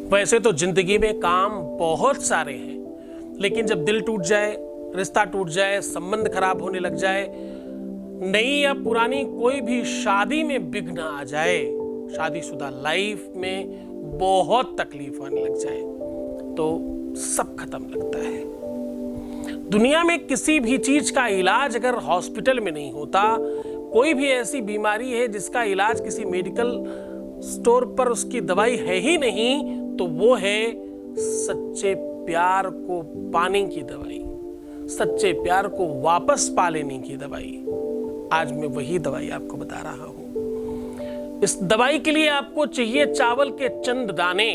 वैसे तो जिंदगी में काम बहुत सारे हैं, लेकिन जब दिल टूट जाए, रिश्ता टूट जाए, संबंध खराब होने लग जाए, नई या पुरानी कोई भी शादी में विघ्न आ जाए, शादीशुदा लाइफ में बहुत तकलीफ आने लग जाए, तो सब खत्म लगता है। दुनिया में किसी भी चीज का इलाज अगर हॉस्पिटल में नहीं होता, कोई भी ऐसी बीमारी है जिसका इलाज किसी मेडिकल स्टोर पर उसकी दवाई है ही नहीं, तो वो है सच्चे प्यार को पाने की दवाई, सच्चे प्यार को वापस पा लेने की दवाई। आज मैं वही दवाई आपको बता रहा हूं। इस दवाई के लिए आपको चाहिए चावल के चंद दाने,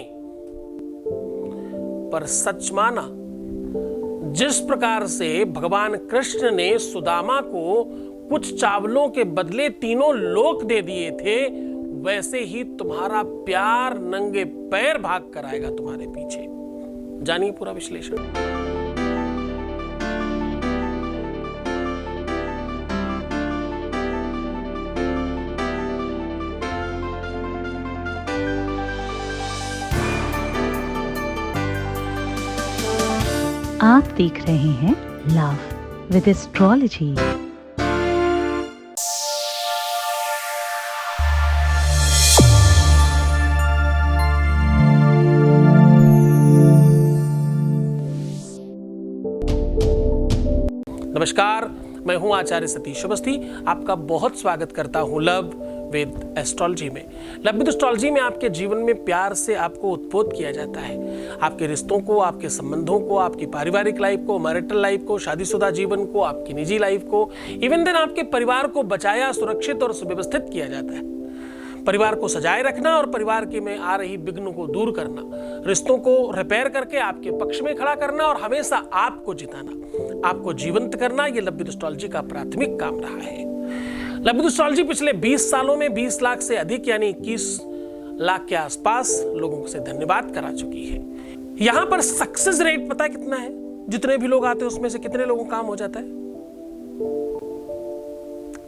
पर सच माना, जिस प्रकार से भगवान कृष्ण ने सुदामा को कुछ चावलों के बदले तीनों लोक दे दिए थे, वैसे ही तुम्हारा प्यार नंगे पैर भाग कर आएगा तुम्हारे पीछे। जानिए पूरा विश्लेषण। आप देख रहे हैं लव विद एस्ट्रोलॉजी। नमस्कार, मैं हूं आचार्य सतीश अवस्थी। आपका बहुत स्वागत करता हूं लव विद एस्ट्रोलॉजी में। लव विद एस्ट्रोलॉजी में आपके जीवन में प्यार से आपको उत्पोत किया जाता है। आपके रिश्तों को, आपके संबंधों को, आपकी पारिवारिक लाइफ को, मैरिटल लाइफ को, शादीशुदा जीवन को, आपकी निजी लाइफ को, इवन देन आपके परिवार को बचाया, सुरक्षित और सुव्यवस्थित किया जाता है। परिवार को सजाए रखना और परिवार के में आ रही विघ्न को दूर करना, रिश्तों को रिपेयर करके आपके पक्ष में खड़ा करना और हमेशा आपको जिताना, आपको जीवंत करना, यह लव विद एस्ट्रोलॉजी का प्राथमिक काम रहा है। लव विद एस्ट्रोलॉजी पिछले 20 सालों में 20 लाख से अधिक यानी 21 लाख के आसपास लोगों से धन्यवाद करा चुकी है। यहां पर सक्सेस रेट पता है कितना है? जितने भी लोग आते हैं उसमें से कितने लोगों का काम हो जाता है?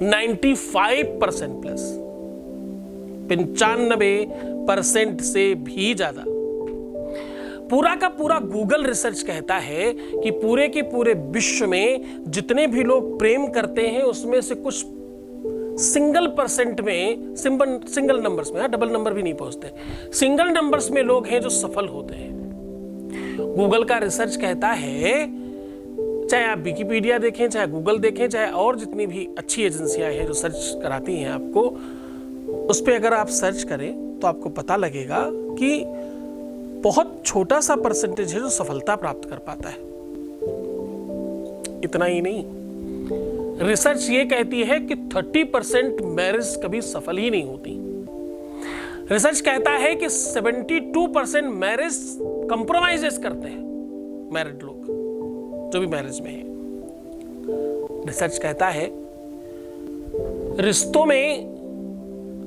95% प्लस, 95% से भी ज्यादा। पूरा का पूरा गूगल रिसर्च कहता है कि पूरे के पूरे विश्व में जितने भी लोग प्रेम करते हैं उसमें से कुछ सिंगल परसेंट में, सिंगल नंबर्स में, डबल नंबर भी नहीं पहुंचते, सिंगल नंबर्स में लोग हैं जो सफल होते हैं। गूगल का रिसर्च कहता है, चाहे आप विकिपीडिया देखें, चाहे गूगल देखें, चाहे और जितनी भी अच्छी एजेंसियां हैं जो सर्च कराती हैं आपको, उस पर अगर आप सर्च करें तो आपको पता लगेगा कि बहुत छोटा सा परसेंटेज है जो सफलता प्राप्त कर पाता है। इतना ही नहीं, रिसर्च ये कहती है कि 30% मैरिज कभी सफल ही नहीं होती। रिसर्च कहता है कि 72% मैरिज कंप्रोमाइजेस करते हैं मैरिड लोग जो भी मैरिज में है। रिसर्च कहता है रिश्तों में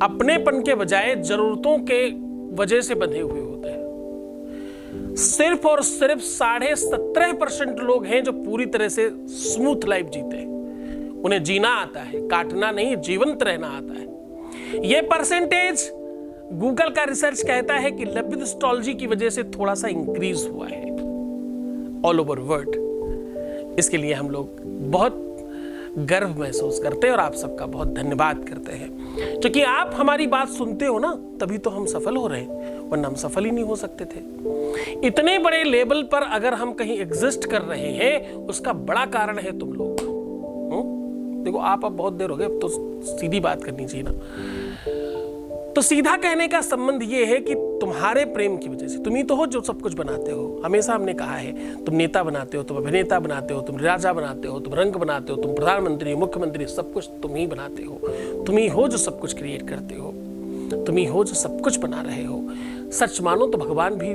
अपनेपन के बजाय जरूरतों के वजह से बंधे हुए होते हैं। सिर्फ और सिर्फ 17.5% लोग हैं जो पूरी तरह से स्मूथ लाइफ जीते हैं। उन्हें जीना आता है, काटना नहीं, जीवंत रहना आता है। यह परसेंटेज गूगल का रिसर्च कहता है कि लव विद एस्ट्रोलॉजी की वजह से थोड़ा सा इंक्रीज हुआ है ऑल ओवर वर्ल्ड। इसके लिए हम लोग बहुत गर्व महसूस करते हैं और आप सबका बहुत धन्यवाद करते हैं, क्योंकि आप हमारी बात सुनते हो ना, तभी तो हम सफल हो रहे हैं, वरना हम सफल ही नहीं हो सकते थे। इतने बड़े लेवल पर अगर हम कहीं एग्जिस्ट कर रहे हैं, उसका बड़ा कारण है तुम लोग। देखो, आप अब बहुत देर हो गए, अब तो सीधी बात करनी चाहिए ना। तो सीधा कहने का संबंध ये है कि तुम्हारे प्रेम की वजह से, तुम ही तो हो जो सब कुछ बनाते हो। हमेशा हमने कहा है, तुम नेता बनाते हो, तुम अभिनेता बनाते हो, तुम राजा बनाते हो, तुम रंग बनाते हो, तुम प्रधानमंत्री, मुख्यमंत्री, सब कुछ तुम ही बनाते हो। तुम ही हो जो सब कुछ क्रिएट करते हो, तुम ही हो जो सब कुछ बना रहे हो। सच मानो तो भगवान भी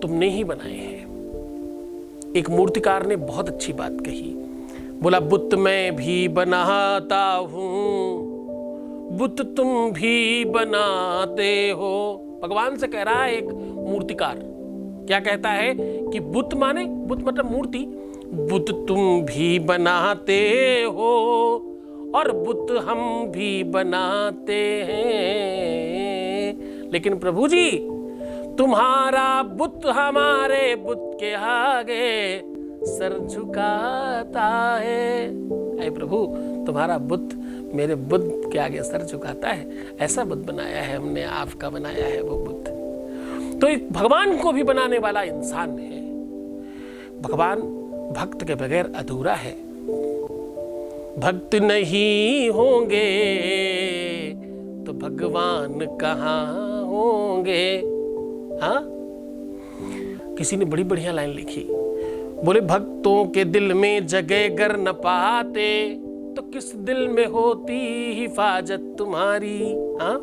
तुमने ही बनाए हैं। एक मूर्तिकार ने बहुत अच्छी बात कही, बोला, बुत मैं भी बनाता हूं, बुत तुम भी बनाते हो। भगवान से कह रहा है एक मूर्तिकार। क्या कहता है कि बुत माने, बुत मतलब मूर्ति, बुत तुम भी बनाते हो और बुत हम भी बनाते हैं, लेकिन प्रभु जी तुम्हारा बुत हमारे बुत के आगे सर झुकाता है। ऐ प्रभु, तुम्हारा बुत मेरे बुत के आगे सर झुकाता है। ऐसा बुत बनाया है हमने, आपका बनाया है वो बुत। तो एक भगवान को भी बनाने वाला इंसान है। भगवान भक्त के बगैर अधूरा है। भक्त नहीं होंगे तो भगवान कहाँ होंगे। हाँ, किसी ने बड़ी बढ़िया लाइन लिखी, बोले भक्तों के दिल में जगह गर न पाते तो किस दिल में होती हिफाजत तुम्हारी। हाँ,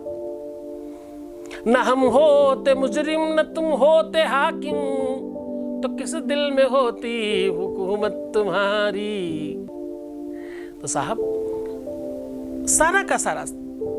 न हम होते मुजरिम न तुम होते हाकिम तो किस दिल में होती हुकूमत तुम्हारी। तो साहब, सारा का सारा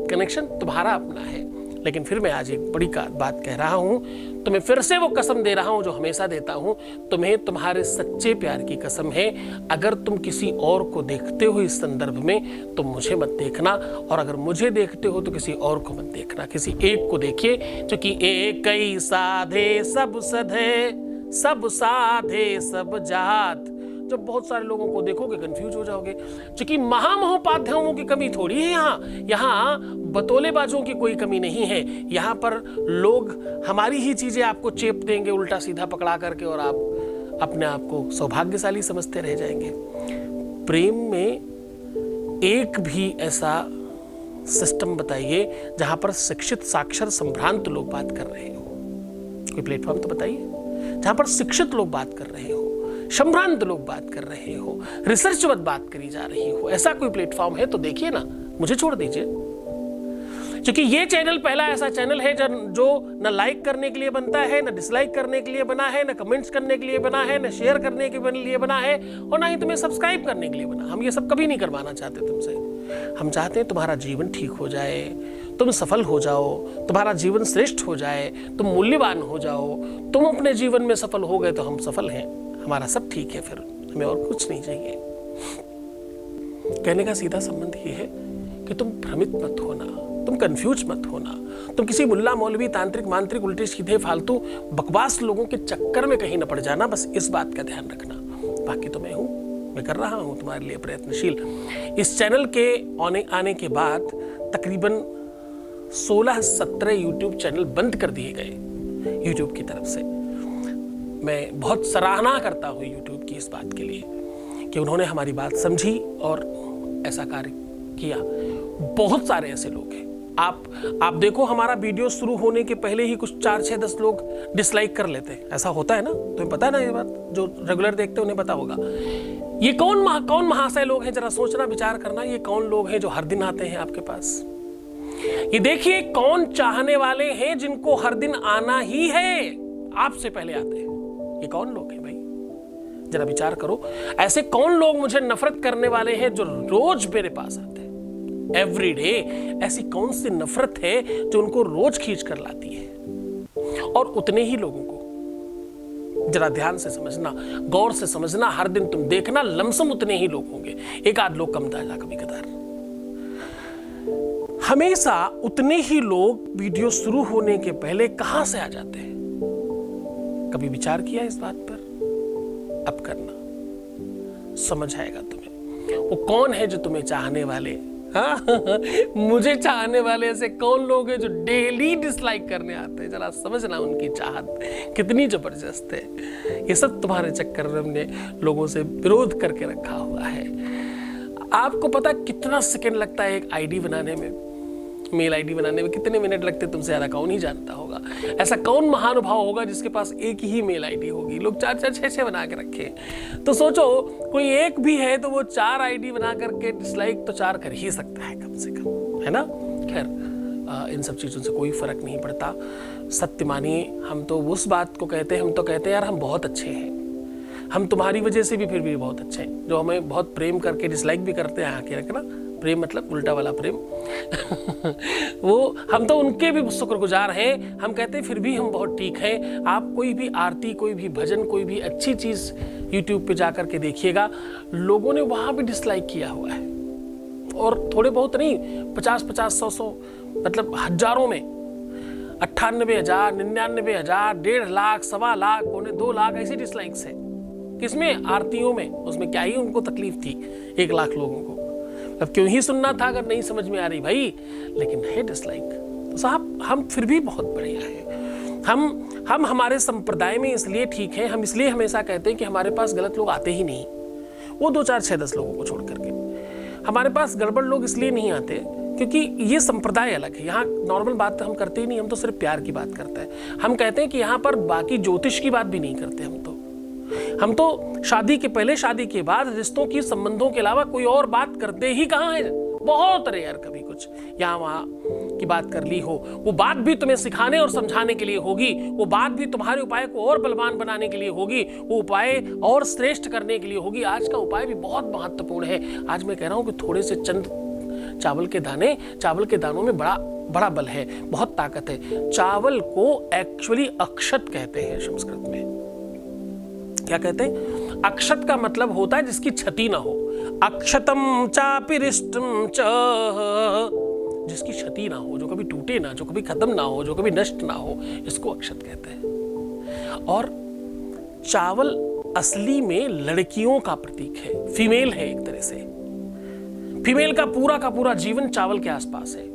कनेक्शन तुम्हारा अपना है। लेकिन फिर मैं आज एक बड़ी बात कह रहा हूं, तुम्हें फिर से वो कसम दे रहा हूं जो हमेशा देता हूं, तुम्हें तुम्हारे सच्चे प्यार की कसम है। अगर तुम किसी और को देखते हो इस संदर्भ में तो मुझे मत देखना, और अगर मुझे देखते हो तो किसी और को मत देखना। किसी एक को देखिए, क्योंकि एक कई साधे सब सधे, सब साधे सब जात। जब बहुत सारे लोगों को देखोगे कंफ्यूज हो जाओगे, क्योंकि महामहोपाध्यायों की कमी थोड़ी है यहाँ बतौलेबाजों की कोई कमी नहीं है। यहाँ पर लोग हमारी ही चीजें आपको चेप देंगे उल्टा सीधा पकड़ा करके, और आप अपने आप को सौभाग्यशाली समझते रह जाएंगे। प्रेम में एक भी ऐसा सिस्टम बताइए जहां पर शिक्षित साक्षर संभ्रांत लोग बात कर रहे हो। कोई प्लेटफॉर्म तो बताइए जहां पर शिक्षित लोग बात कर रहे हो, संभ्रांत लोग बात कर रहे हो, रिसर्चवत बात करी जा रही हो। ऐसा कोई प्लेटफॉर्म है तो देखिए ना, मुझे छोड़ दीजिए। क्योंकि ये चैनल पहला ऐसा चैनल है जो न लाइक करने के लिए बनता है, न डिसलाइक करने के लिए बना है, न कमेंट्स करने के लिए बना है, न शेयर करने के लिए बना है, और ना ही तुम्हें सब्सक्राइब करने के लिए बना। हम ये सब कभी नहीं करवाना चाहते तुमसे। हम चाहते हैं तुम्हारा जीवन ठीक हो जाए, तुम सफल हो जाओ, तुम्हारा जीवन श्रेष्ठ हो जाए, तुम मूल्यवान हो जाओ। तुम अपने जीवन में सफल हो गए तो हम सफल हैं, हमारा सब ठीक है, फिर हमें और कुछ नहीं चाहिए। कहने का सीधा संबंध ये है कि तुम भ्रमित मत होना, तुम कंफ्यूज मत होना, तुम किसी मुल्ला मौलवी तांत्रिक मांत्रिक उल्टे सीधे फालतू बकवास लोगों के चक्कर में कहीं न पड़ जाना। बस इस बात का ध्यान रखना। बाकी तो मैं कर रहा हूं तुम्हारे लिए प्रयत्नशील। इस चैनल के आने के बाद तकरीबन 16-17 यूट्यूब चैनल बंद कर दिए गए यूट्यूब की तरफ से। मैं बहुत सराहना करता हूँ यूट्यूब की इस बात के लिए कि उन्होंने हमारी बात समझी और ऐसा कार्य किया। बहुत सारे ऐसे लोग हैं, आप देखो, हमारा वीडियो शुरू होने के पहले ही कुछ 4-6-10 लोग डिसलाइक कर लेते हैं। ऐसा होता है ना, तुम्हें पता है ना ये बात? जो रेगुलर देखते हैं उन्हें पता होगा। ये कौन महाशय लोग हैं, जरा सोचना विचार करना। ये कौन लोग हैं जो हर दिन आते हैं आपके पास? ये देखिए कौन चाहने वाले हैं जिनको हर दिन आना ही है, आपसे पहले आते हैं। ये कौन लोग हैं भाई, जरा विचार करो। ऐसे कौन लोग मुझे नफरत करने वाले हैं जो रोज मेरे पास आते हैं एवरी डे? ऐसी कौन सी नफरत है जो उनको रोज खींच कर लाती है? और उतने ही लोगों को जरा ध्यान से समझना, गौर से समझना, हर दिन तुम देखना लमसम उतने ही लोग होंगे, एक आध लोग कम ताजा कभी कदार। हमेशा उतने ही लोग वीडियो शुरू होने के पहले कहां से आ जाते हैं? कभी विचार किया इस बात पर? अब करना, समझ आएगा तुम्हें। वो कौन है जो तुम्हें चाहने वाले? हाँ मुझे चाहने वाले ऐसे कौन लोग हैं जो डेली डिसलाइक करने आते हैं? जरा समझना उनकी चाहत कितनी जबरदस्त है। ये सब तुम्हारे चक्कर में हमने लोगों से विरोध करके रखा हुआ है। आपको पता कितना सेकंड लगता है एक आईडी बनाने में? मेल आईडी बनाने में कितने मिनट लगते तुमसे ज्यादा कौन ही जानता होगा। ऐसा कौन महानुभाव होगा जिसके पास एक ही मेल आईडी होगी? लोग 4-4, 6-6 बना के रखे। तो सोचो कोई एक भी है तो वो 4 आईडी बना करके डिसलाइक तो 4 कर ही सकता है कम से कम, है ना? खैर इन सब चीज़ों से कोई फर्क नहीं पड़ता। सत्य मानिए, हम तो उस बात को कहते हैं, हम तो कहते हैं यार हम बहुत अच्छे हैं, हम तुम्हारी वजह से भी फिर भी बहुत अच्छे हैं। जो हमें बहुत प्रेम करके डिसलाइक भी करते हैं, आके रखना, प्रेम मतलब उल्टा वाला प्रेम वो हम तो उनके भी शुक्रगुजार हैं। हम कहते हैं फिर भी हम बहुत ठीक हैं। आप कोई भी आरती, कोई भी भजन, कोई भी अच्छी चीज़ यूट्यूब पे जा करके देखिएगा, लोगों ने वहाँ भी डिसलाइक किया हुआ है। और थोड़े बहुत नहीं, 50-50, 100-100, मतलब हजारों में। 98,000, 99,000, 1.5 लाख, 1.25 लाख, 2 लाख ऐसी डिसलाइक्स है। किसमें? आरतियों में। उसमें क्या ही उनको तकलीफ थी 1 लाख लोगों को। अब क्यों ही सुनना था अगर नहीं समझ में आ रही भाई, लेकिन है डिसलाइक। तो साहब हम फिर भी बहुत बढ़िया हैं। हम हमारे संप्रदाय में इसलिए ठीक हैं, हम इसलिए हमेशा कहते हैं कि हमारे पास गलत लोग आते ही नहीं, वो 2, 4, 6, 10 लोगों को छोड़ करके। हमारे पास गड़बड़ लोग इसलिए नहीं आते क्योंकि ये संप्रदाय अलग है। यहाँ नॉर्मल बात हम करते ही नहीं, हम तो सिर्फ प्यार की बात करते हैं। हम कहते हैं कि यहाँ पर बाकी ज्योतिष की बात भी नहीं करते। हम तो शादी के पहले, शादी के बाद रिश्तों की, संबंधों के अलावा कोई और बात करते ही कहाँ है। बहुत रेयर कभी कुछ यहाँ वहाँ की बात कर ली हो। वो बात भी तुम्हें सिखाने और समझाने के लिए होगी, वो बात भी तुम्हारे उपाय को और बलवान बनाने के लिए होगी, वो उपाय और श्रेष्ठ करने के लिए होगी। आज का उपाय भी बहुत महत्वपूर्ण है। आज मैं कह रहा हूँ कि थोड़े से चंद चावल के दानों में बड़ा बल है, बहुत ताकत है। चावल को एक्चुअली अक्षत कहते हैं संस्कृत में। क्या कहते हैं? अक्षत का मतलब होता है जिसकी क्षति ना हो। अक्षतम चापिरिष्टम च, जिसकी क्षति ना हो, जो कभी टूटे ना, जो कभी खत्म ना हो, जो कभी नष्ट ना हो, इसको अक्षत कहते हैं। और चावल असली में लड़कियों का प्रतीक है, फीमेल है एक तरह से। फीमेल का पूरा जीवन चावल के आसपास है।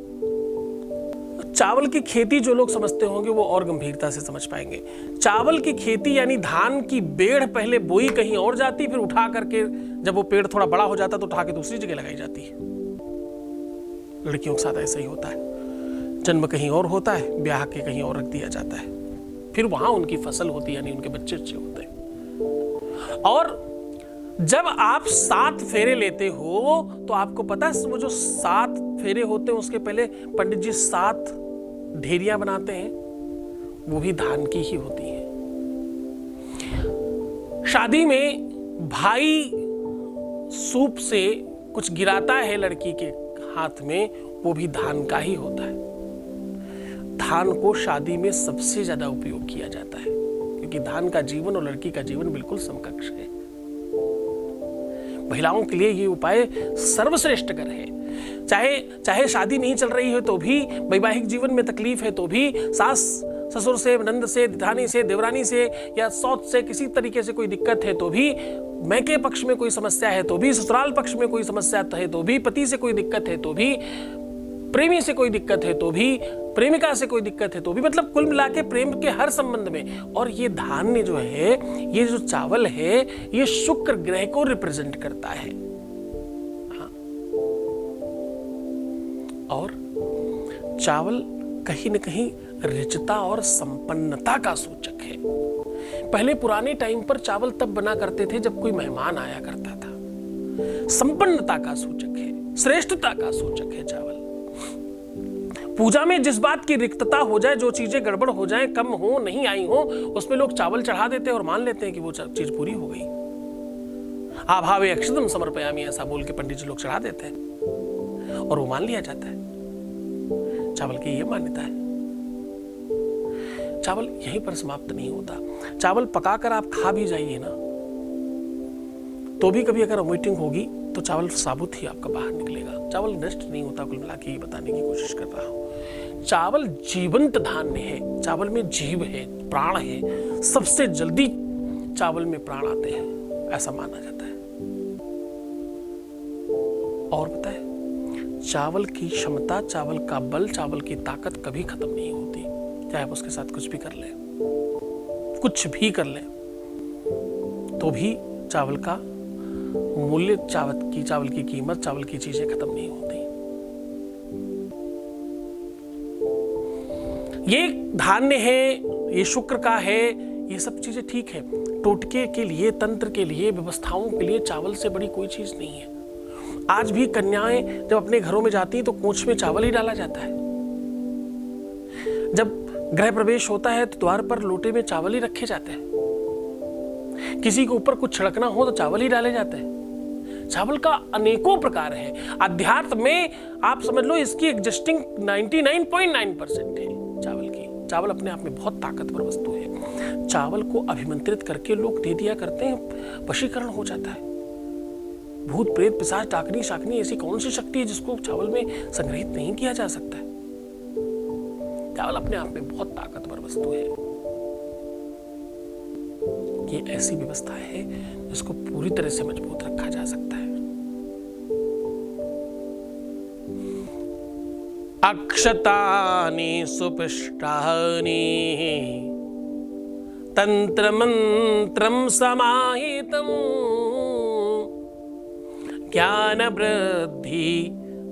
चावल की खेती जो लोग समझते होंगे वो और गंभीरता से समझ पाएंगे। चावल की खेती यानी धान की बेड़ पहले बोई कहीं और जाती, फिर उठा करके जब वो पेड़ थोड़ा बड़ा हो जाता तो उठा के दूसरी जगह लगाई जाती है। लड़कियों के साथ ऐसा ही होता है। जन्म कहीं और होता है, ब्याह के कहीं और रख दिया जाता है, फिर वहां उनकी फसल होती है, यानी उनके बच्चे अच्छे होते हैं। और जब आप 7 फेरे लेते हो तो आपको पता है वो जो 7 फेरे होते हैं उसके पहले पंडित जी 7 ढेरियां बनाते हैं, वो भी धान की ही होती है। शादी में भाई सूप से कुछ गिराता है लड़की के हाथ में, वो भी धान का ही होता है। धान को शादी में सबसे ज्यादा उपयोग किया जाता है क्योंकि धान का जीवन और लड़की का जीवन बिल्कुल समकक्ष है। महिलाओं के लिए ये उपाय सर्वश्रेष्ठकर है। चाहे शादी नहीं चल रही हो तो भी, वैवाहिक जीवन में तकलीफ है तो भी, सास ससुर से, नंद से, जेठानी से, देवरानी से या सौत से किसी तरीके से कोई दिक्कत है तो भी, मैके पक्ष में कोई समस्या है तो भी, ससुराल पक्ष में कोई समस्या है तो भी, पति से कोई दिक्कत है तो भी, प्रेमी से कोई दिक्कत है तो भी, प्रेमिका से कोई दिक्कत है तो भी, मतलब कुल मिला के प्रेम के हर संबंध में। और ये धान्य जो है, ये जो चावल है, ये शुक्र ग्रह को रिप्रेजेंट करता है। हाँ। और चावल कहीं न कहीं रिचता और संपन्नता का सूचक है। पहले पुराने टाइम पर चावल तब बना करते थे जब कोई मेहमान आया करता था। संपन्नता का सूचक है, श्रेष्ठता का सूचक है चावल। पूजा में जिस बात की रिक्तता हो जाए, जो चीजें गड़बड़ हो जाए, कम हो, नहीं आई हो, उसमें लोग चावल चढ़ा देते हैं और मान लेते हैं कि वो चीज पूरी हो गई। आभावे अक्षतम समर्पयामि, ऐसा बोल के पंडित जी लोग चढ़ा देते हैं और वो मान लिया जाता है। चावल की ये मान्यता है। चावल यहीं पर समाप्त नहीं होता। चावल पकाकर आप खा भी जाइए ना तो भी कभी अगर वोमिटिंग होगी तो चावल साबुत ही आपका बाहर निकलेगा। चावल नष्ट नहीं होता। कुल मिला के ये बताने की कोशिश कर रहा हूं। चावल जीवंत धान्य है, चावल में जीव है, प्राण है। सबसे जल्दी चावल में प्राण आते हैं, ऐसा माना जाता है। और बताए, चावल की क्षमता, चावल का बल, चावल की ताकत कभी खत्म नहीं होती। चाहे आप उसके साथ कुछ भी कर लें, कुछ भी कर लें, तो भी चावल का मूल्य, चावल की कीमत, चावल की चीजें खत्म नहीं होती। ये धान्य है, ये शुक्र का है, ये सब चीजें ठीक है। टोटके के लिए, तंत्र के लिए, व्यवस्थाओं के लिए चावल से बड़ी कोई चीज नहीं है। आज भी कन्याएं जब अपने घरों में जाती हैं तो कोंछ में चावल ही डाला जाता है। जब गृह प्रवेश होता है तो द्वार पर लोटे में चावल ही रखे जाते हैं। किसी के ऊपर कुछ छिड़कना हो तो चावल ही डाले जाते हैं। चावल का अनेकों प्रकार है। अध्यात्म में आप समझ लो इसकी एग्जिस्टिंग 99.9% है चावल की। चावल अपने आप में बहुत ताकतवर वस्तु है। चावल को अभिमंत्रित करके लोग दे दिया करते हैं, वशीकरण हो जाता है। भूत प्रेत पिशाच डाकनी शाकनी ऐसी कौन सी शक्ति है जिसको चावल में संग्रहित नहीं किया जा सकता है? चावल अपने आप में बहुत ताकतवर वस्तु है। ये ऐसी व्यवस्था है जिसको पूरी तरह से मजबूत रखा जा सकता है। अक्षतानि सुपिष्टानि तंत्र मंत्रम समाहितम ज्ञान वृद्धि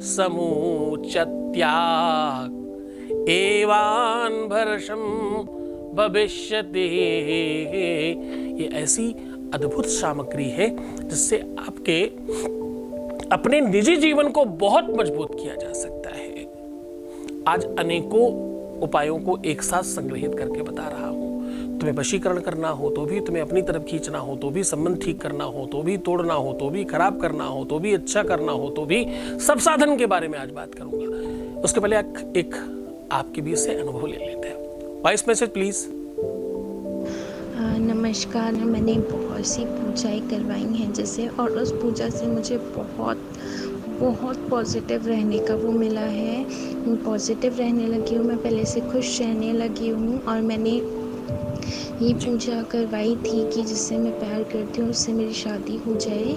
समुच्चत्या एवान भर्षम भविष्यति। ये ऐसी अद्भुत सामग्री है जिससे आपके अपने निजी जीवन को बहुत मजबूत किया जा सकता है। आज अनेकों उपायों को एक साथ संग्रहित करके बता रहा हूं। तुम्हें वशीकरण करना हो तो भी, तुम्हें अपनी तरफ खींचना हो तो भी, संबंध ठीक करना हो तो भी, तोड़ना हो तो भी, खराब करना हो तो भी, अच्छा करना हो तो भी, सब साधन के बारे में आज बात करूंगा। उसके पहले एक आपके बीच से अनुभव ले लेते हैं। Voice message please. नमस्कार, मैंने बहुत सी पूजाएं करवाई हैं जैसे, और उस पूजा से मुझे बहुत पॉजिटिव रहने का वो मिला है। पॉजिटिव रहने लगी हूँ मैं, पहले से खुश रहने लगी हूँ। और मैंने ये पूजा करवाई थी कि जिससे मैं प्यार करती हूँ उससे मेरी शादी हो जाए,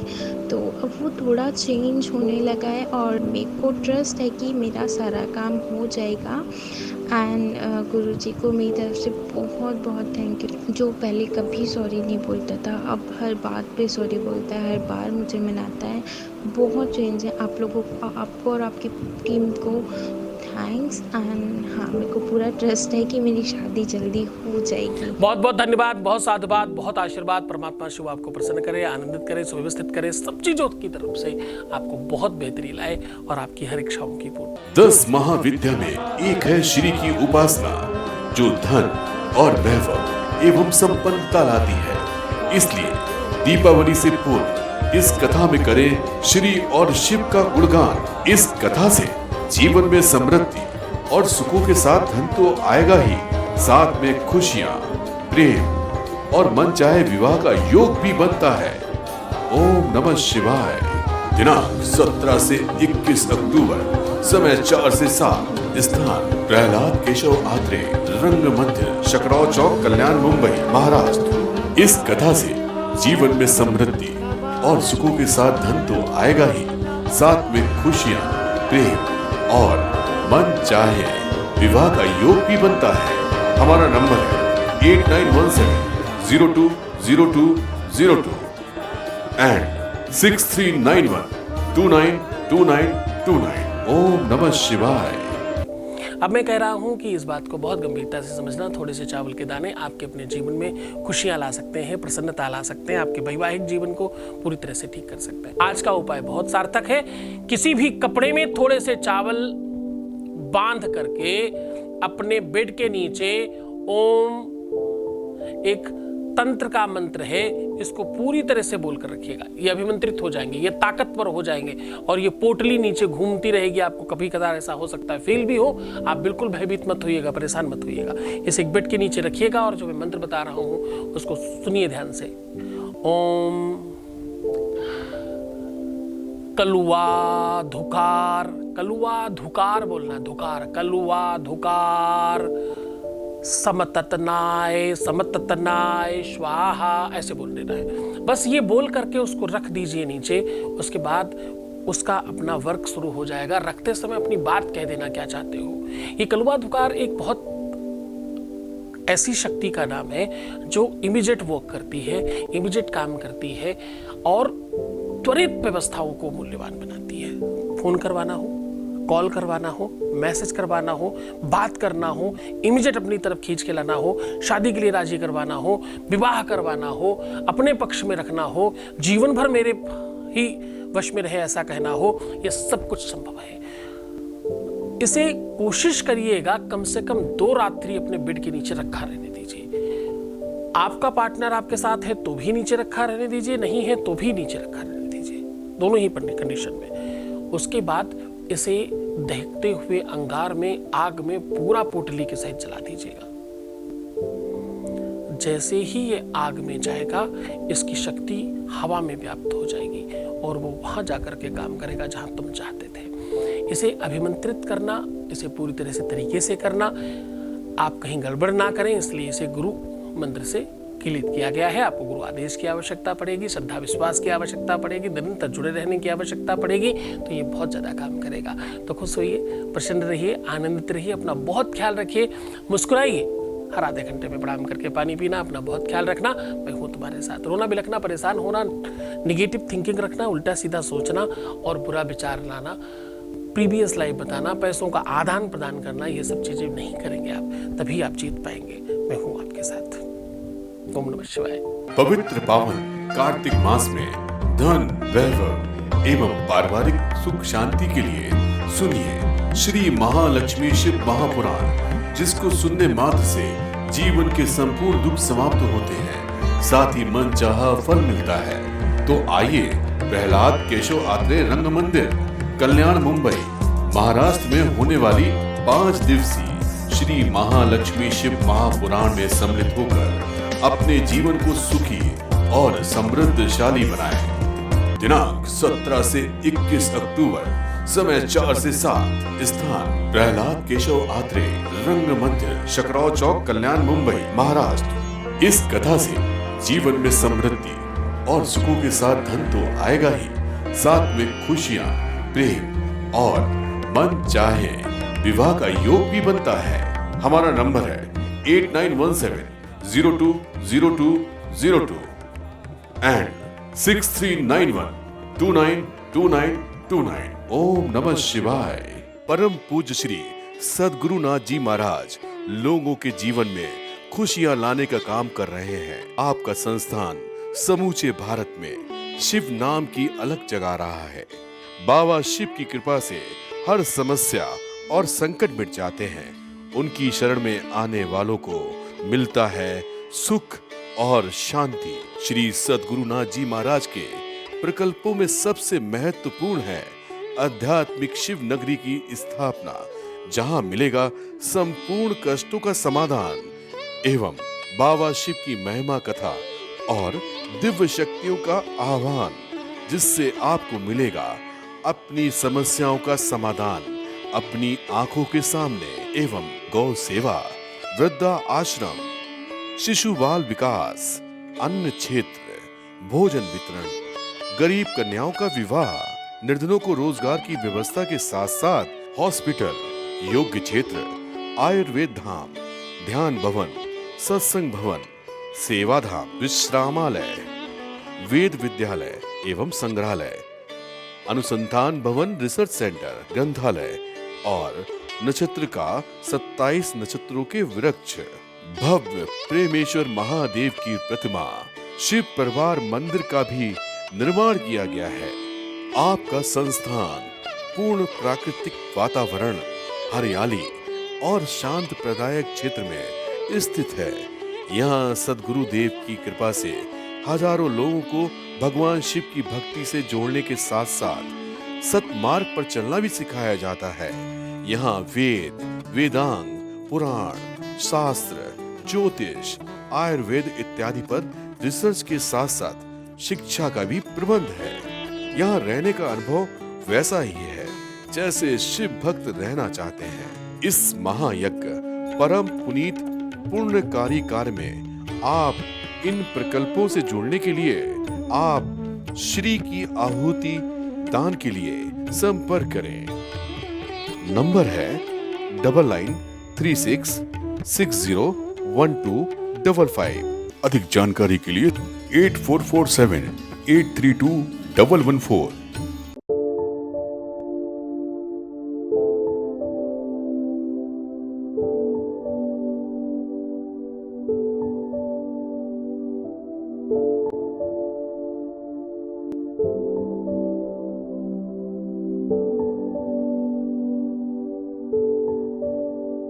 तो अब वो थोड़ा चेंज होने लगा है और मेरे को ट्रस्ट है कि मेरा सारा काम हो जाएगा। एंड गुरुजी को मेरी तरफ से बहुत बहुत थैंक यू। जो पहले कभी सॉरी नहीं बोलता था, अब हर बात पे सॉरी बोलता है, हर बार मुझे मनाता है। बहुत चेंज है। आप लोगों को, आपको और आपकी टीम को थैंक्स। एंड हाँ, मेरे को पूरा ट्रस्ट है कि मेरी शादी जल्दी हो जाएगी। बहुत बहुत धन्यवाद, बहुत साधुवाद, बहुत आशीर्वाद। परमात्मा शिव आपको प्रसन्न करे, आनंदित करे, सुव्यवस्थित करे, सब चीजों की तरफ से आपको बहुत बेहतरी लाए और आपकी हर इच्छाओं की पूर्ति। 10 महाविद्या में एक है श्री की उपासना, जो धन और वैभव एवं संपन्नता लाती है। इसलिए दीपावली से पूर्व इस कथा में करें श्री और शिव का गुणगान। इस कथा से जीवन में समृद्धि और सुखों के साथ धन तो आएगा ही, साथ में खुशियां, प्रेम और मन चाहे विवाह का योग भी बनता है। ओम नमः शिवाय। दिनांक 17 से 21 अक्टूबर, समय 4 से 7, स्थान प्रहलाद केशव आत्रे, रंग मंदिर, शकराव चौक, कल्याण, मुंबई, महाराष्ट्र। इस कथा से जीवन में समृद्धि और सुखों के साथ धन तो आएगा ही, साथ में खुशियां, प्रेम और मन चाहे विवाह का योग भी बनता है। हमारा नंबर है 8917020202 एंड 6391292929। ओम नमः शिवाय। अब मैं कह रहा हूं कि इस बात को बहुत गंभीरता से समझना। थोड़े से चावल के दाने आपके अपने जीवन में खुशियां ला सकते हैं, प्रसन्नता ला सकते हैं, आपके वैवाहिक जीवन को पूरी तरह से ठीक कर सकते हैं। आज का उपाय बहुत सार्थक है। किसी भी कपड़े में थोड़े से चावल बांध करके अपने बेड के नीचे ओम, एक तंत्र का मंत्र है, इसको पूरी तरह से बोलकर रखिएगा। ये अभिमंत्रित हो जाएंगे, ये ताकतवर हो जाएंगे और ये पोटली नीचे घूमती रहेगी। आपको कभी कदार ऐसा हो सकता है, फील भी हो। आप बिल्कुल भयभीत मत होइएगा, परेशान मत होइएगा। इसे एक बेड के नीचे रखिएगा और जो मैं मंत्र बता रहा हूं उसको सुनिए ध्यान से। ओम कलुआ धुकार, कलुआ धुकार बोलना, धुकार, कलुआ धुकार समततनाय समततनाय स्वाहा, ऐसे बोल देना है। बस ये बोल करके उसको रख दीजिए नीचे। उसके बाद उसका अपना वर्क शुरू हो जाएगा। रखते समय अपनी बात कह देना, क्या चाहते हो। ये कलुआ धुकार एक बहुत ऐसी शक्ति का नाम है जो इमीडिएट वर्क करती है, इमीडिएट काम करती है और त्वरित व्यवस्थाओं को मूल्यवान बनाती है। फोन करवाना हो, कॉल करवाना हो, मैसेज करवाना हो, बात करना हो, इमीडिएट अपनी तरफ खींच के लाना हो, शादी के लिए राजी करवाना हो, विवाह करवाना हो, अपने पक्ष में रखना हो, जीवन भर मेरे ही वश में रहे ऐसा कहना हो, यह सब कुछ संभव है। इसे कोशिश करिएगा कम से कम 2 रात्रि अपने बेड के नीचे रखा रहने दीजिए। आपका पार्टनर आपके साथ है तो भी नीचे रखा रहने दीजिए, नहीं है तो भी नीचे रखा रहने दीजिए, दोनों ही कंडीशन में। उसके बाद इसे दहकते हुए अंगार में, आग में पूरा पोटली के सहित जला दीजिएगा। जैसे ही ये आग में जाएगा, इसकी शक्ति हवा में व्याप्त हो जाएगी और वो वहां जाकर के काम करेगा जहां तुम चाहते थे। इसे अभिमंत्रित करना, इसे पूरी तरह से तरीके से करना। आप कहीं गड़बड़ ना करें, इसलिए इसे गुरु मंत्र से किलित किया गया है। आपको गुरु आदेश की आवश्यकता पड़ेगी, श्रद्धा विश्वास की आवश्यकता पड़ेगी, निरंतर जुड़े रहने की आवश्यकता पड़ेगी, तो ये बहुत ज़्यादा काम करेगा। तो खुश होइए, प्रसन्न रहिए, आनंदित रहिए, अपना बहुत ख्याल रखिए, मुस्कुराइए, हर आधे घंटे में प्रणाम करके पानी पीना, अपना बहुत ख्याल रखना। मैं हूँ तुम्हारे साथ। रोना बिलखना, परेशान होना, निगेटिव थिंकिंग रखना, उल्टा सीधा सोचना और बुरा विचार लाना, प्रीवियस लाइफ बताना, पैसों का आदान प्रदान करना, ये सब चीज़ें नहीं करेंगे आप, तभी आप जीत पाएंगे। मैं हूँ आपके साथ। ओम नमः शिवाय। पवित्र पावन कार्तिक मास में धन, वैभव एवं पारिवारिक सुख शांति के लिए सुनिए श्री महालक्ष्मी शिव महापुराण, जिसको सुनने मात्र से जीवन के संपूर्ण दुख समाप्त होते हैं, साथ ही मन चाहा फल मिलता है। तो आइए प्रहलाद केशव आत्रेय रंग मंदिर, कल्याण, मुंबई, महाराष्ट्र में होने वाली 5 दिवसीय श्री महालक्ष्मी शिव महापुराण में सम्मिलित होकर अपने जीवन को सुखी और समृद्धशाली बनाएं। दिनांक 17 से 21 अक्टूबर, समय 4 से 7, स्थान प्रहलाद केशव आत्रेय रंग मंदिर, शकराव चौक, कल्याण, मुंबई, महाराष्ट्र। इस कथा से जीवन में समृद्धि और सुखों के साथ धन तो आएगा ही, साथ में खुशियां, प्रेम और मन चाहे विवाह का योग भी बनता है। हमारा नंबर है 8917020202 and 6391292929। ओम नमः शिवाय। परम पूज्य श्री सद्गुरुनाथ जी महाराज लोगों के जीवन में खुशियां लाने का काम कर रहे हैं। आपका संस्थान समूचे भारत में शिव नाम की अलग जगा रहा है। बाबा शिव की कृपा से हर समस्या और संकट मिट जाते हैं। उनकी शरण में आने वालों को मिलता है सुख और शांति। श्री सद्गुरुनाथ जी महाराज के प्रकल्पों में सबसे महत्वपूर्ण है आध्यात्मिक शिव नगरी की स्थापना, जहां मिलेगा संपूर्ण कष्टों का समाधान एवं बाबा शिव की महिमा कथा और दिव्य शक्तियों का आह्वान, जिससे आपको मिलेगा अपनी समस्याओं का समाधान अपनी आंखों के सामने एवं गौ सेवा, वृद्धा आश्रम, शिशु बाल विकास, अन्न क्षेत्र, भोजन वितरण, गरीब कन्याओं का विवाह, निर्धनों को रोजगार की व्यवस्था के साथ साथ हॉस्पिटल, योग्य क्षेत्र, आयुर्वेद धाम, ध्यान भवन, सत्संग भवन, सेवा धाम, विश्रामालय, वेद विद्यालय एवं संग्रहालय, अनुसंधान भवन, रिसर्च सेंटर, ग्रंथालय और नक्षत्र का 27 नक्षत्रों के वृक्ष, भव्य प्रेमेश्वर महादेव की प्रतिमा, शिव परिवार मंदिर का भी निर्माण किया गया है। आपका संस्थान पूर्ण प्राकृतिक वातावरण, हरियाली और शांत प्रदायक क्षेत्र में स्थित है। यहाँ सद्गुरु देव की कृपा से हजारों लोगों को भगवान शिव की भक्ति से जोड़ने के साथ साथ सतमार्ग पर चलना भी सिखाया जाता है। यहाँ वेद, वेदांग, पुराण, शास्त्र, ज्योतिष, आयुर्वेद इत्यादि पर रिसर्च के साथ साथ शिक्षा का भी प्रबंध है। यहाँ रहने का अनुभव वैसा ही है जैसे शिव भक्त रहना चाहते हैं। इस महायज्ञ परम पुनीत पुण्यकारी कार्य में आप इन प्रकल्पों से जुड़ने के लिए आप श्री की आहुति दान के लिए संपर्क करें। नंबर है 9936601255। अधिक जानकारी के लिए 8447832114।